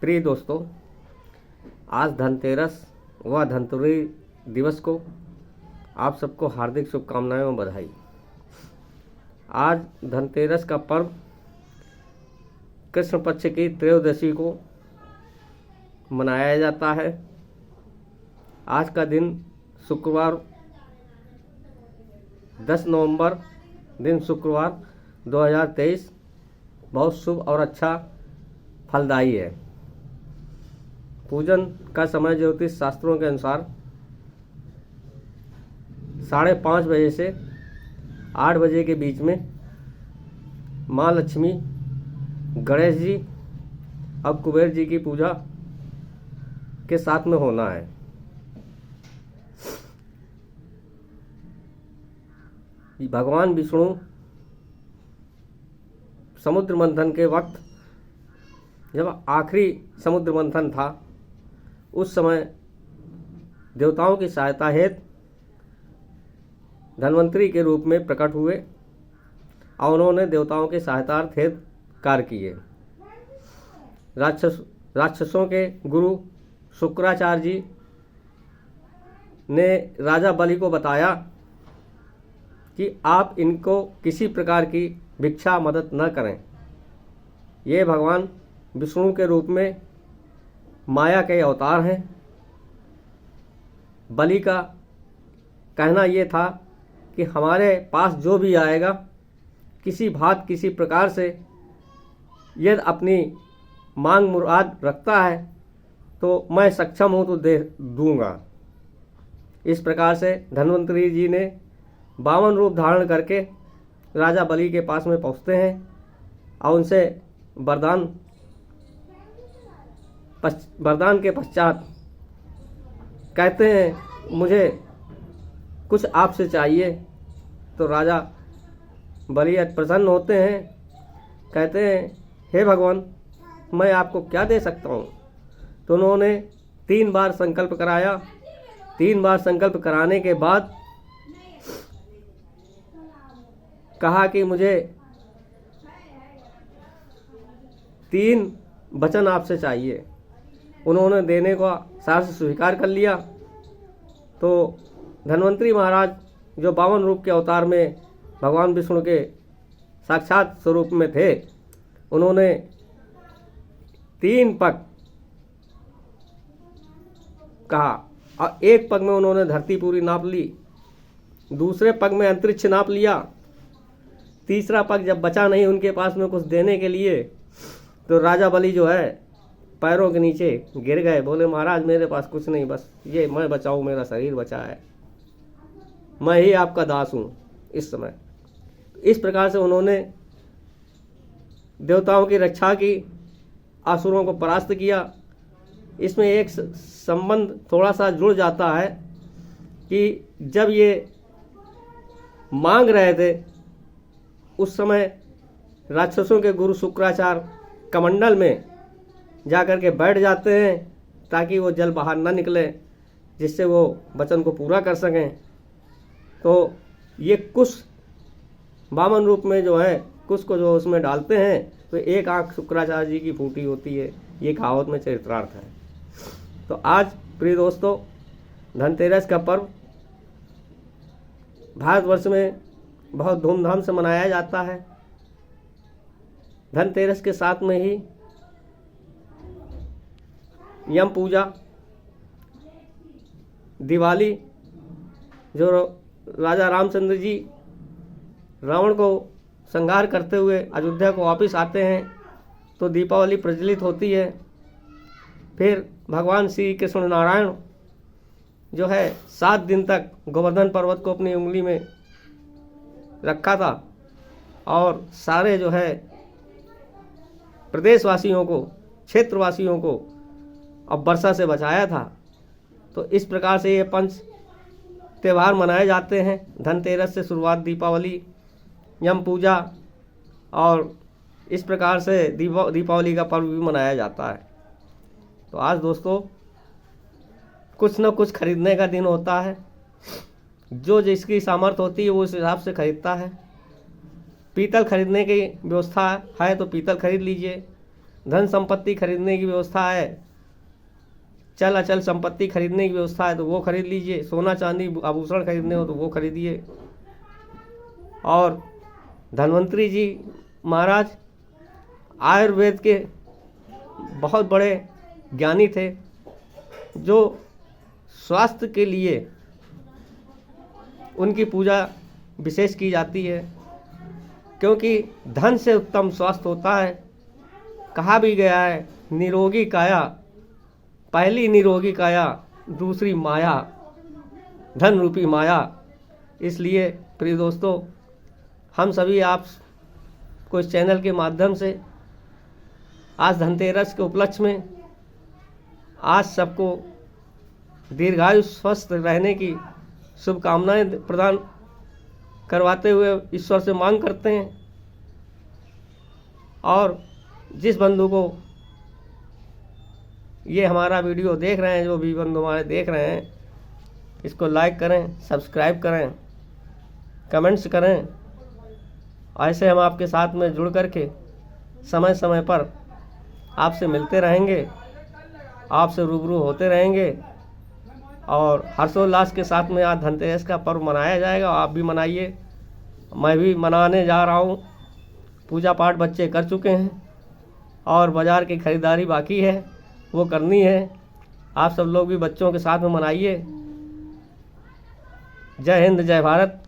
प्रिय दोस्तों, आज धनतेरस व धनतेरस दिवस को आप सबको हार्दिक शुभकामनाएं और बधाई। आज धनतेरस का पर्व कृष्ण पक्ष की त्रयोदशी को मनाया जाता है। आज का दिन शुक्रवार 10 नवंबर दिन शुक्रवार 2023 बहुत शुभ और अच्छा फलदायी है। पूजन का समय ज्योतिष शास्त्रों के अनुसार 5:30 बजे से 8 बजे के बीच में माँ लक्ष्मी, गणेश जी और कुबेर जी की पूजा के साथ में होना है। भगवान विष्णु समुद्र मंथन के वक्त, जब आखिरी समुद्र मंथन था, उस समय देवताओं की सहायता हेतु धन्वंतरी के रूप में प्रकट हुए और उन्होंने देवताओं के सहायतार्थ हेतु कार्य किए। राक्षसों के गुरु शुक्राचार्य जी ने राजा बलि को बताया कि आप इनको किसी प्रकार की भिक्षा मदद न करें। ये भगवान विष्णु के रूप में माया के अवतार हैं। बलि का कहना ये था कि हमारे पास जो भी आएगा, किसी भांति किसी प्रकार से यदि अपनी मांग मुराद रखता है तो मैं सक्षम हूँ तो दे दूँगा। इस प्रकार से धन्वंतरी जी ने 52 रूप धारण करके राजा बलि के पास में पहुँचते हैं और उनसे वरदान के पश्चात कहते हैं, मुझे कुछ आपसे चाहिए। तो राजा बलि प्रसन्न होते हैं, कहते हैं, हे भगवान, मैं आपको क्या दे सकता हूँ। तो उन्होंने 3 बार संकल्प कराया। 3 बार संकल्प कराने के बाद कहा कि मुझे 3 वचन आपसे चाहिए। उन्होंने देने का साहस स्वीकार कर लिया। तो धन्वंतरी महाराज, जो 52 रूप के अवतार में भगवान विष्णु के साक्षात स्वरूप में थे, उन्होंने 3 पग कहा और एक पग में उन्होंने धरती पूरी नाप ली, दूसरे पग में अंतरिक्ष नाप लिया, तीसरा पग जब बचा नहीं उनके पास में कुछ देने के लिए, तो राजा बलि जो है पैरों के नीचे गिर गए। बोले, महाराज मेरे पास कुछ नहीं, बस ये मैं बचाऊं, मेरा शरीर बचा है, मैं ही आपका दास हूँ इस समय। इस प्रकार से उन्होंने देवताओं की रक्षा की, असुरों को परास्त किया। इसमें एक संबंध थोड़ा सा जुड़ जाता है कि जब ये मांग रहे थे उस समय राक्षसों के गुरु शुक्राचार्य कमंडल में जाकर के बैठ जाते हैं ताकि वो जल बाहर ना निकले, जिससे वो वचन को पूरा कर सकें। तो ये कुश 52 रूप में जो है, कुश को जो उसमें डालते हैं तो एक आंख शुक्राचार्य जी की फूटी होती है। ये कहावत में चरित्रार्थ है। तो आज प्रिय दोस्तों, धनतेरस का पर्व भारतवर्ष में बहुत धूमधाम से मनाया जाता है। धनतेरस के साथ में ही यम पूजा, दिवाली, जो राजा रामचंद्र जी रावण को संहार करते हुए अयोध्या को वापस आते हैं तो दीपावली प्रज्वलित होती है। फिर भगवान श्री कृष्ण नारायण जो है 7 दिन तक गोवर्धन पर्वत को अपनी उंगली में रखा था और सारे जो है प्रदेशवासियों को, क्षेत्रवासियों को अब वर्षा से बचाया था। तो इस प्रकार से ये 5 त्यौहार मनाए जाते हैं। धनतेरस से शुरुआत दीपावली, यम पूजा और इस प्रकार से दीपावली का पर्व भी मनाया जाता है। तो आज दोस्तों, कुछ न कुछ खरीदने का दिन होता है। जो जिसकी सामर्थ्य होती है वो उस हिसाब से खरीदता है। पीतल खरीदने की व्यवस्था है तो पीतल खरीद लीजिए, धन संपत्ति खरीदने की व्यवस्था है, चल अचल संपत्ति खरीदने की व्यवस्था है तो वो खरीद लीजिए, सोना चांदी आभूषण खरीदने हो तो वो खरीदिए। और धन्वंतरी जी महाराज आयुर्वेद के बहुत बड़े ज्ञानी थे, जो स्वास्थ्य के लिए उनकी पूजा विशेष की जाती है, क्योंकि धन से उत्तम स्वास्थ्य होता है। कहा भी गया है, निरोगी काया, पहली निरोगी काया, दूसरी माया, धन रूपी माया। इसलिए प्रिय दोस्तों, हम सभी आप को इस चैनल के माध्यम से आज धनतेरस के उपलक्ष्य में आज सबको दीर्घायु स्वस्थ रहने की शुभकामनाएं प्रदान करवाते हुए ईश्वर से मांग करते हैं। और जिस बंधु को ये हमारा वीडियो देख रहे हैं, जो भी बंधु हमारे देख रहे हैं, इसको लाइक करें, सब्सक्राइब करें, कमेंट्स करें। ऐसे हम आपके साथ में जुड़ करके समय समय पर आपसे मिलते रहेंगे, आपसे रूबरू होते रहेंगे। और हर्षोल्लास के साथ में आज धनतेरस का पर्व मनाया जाएगा। आप भी मनाइए, मैं भी मनाने जा रहा हूँ। पूजा पाठ बच्चे कर चुके हैं और बाज़ार की खरीदारी बाकी है, वो करनी है। आप सब लोग भी बच्चों के साथ में मनाइए। जय हिंद, जय भारत।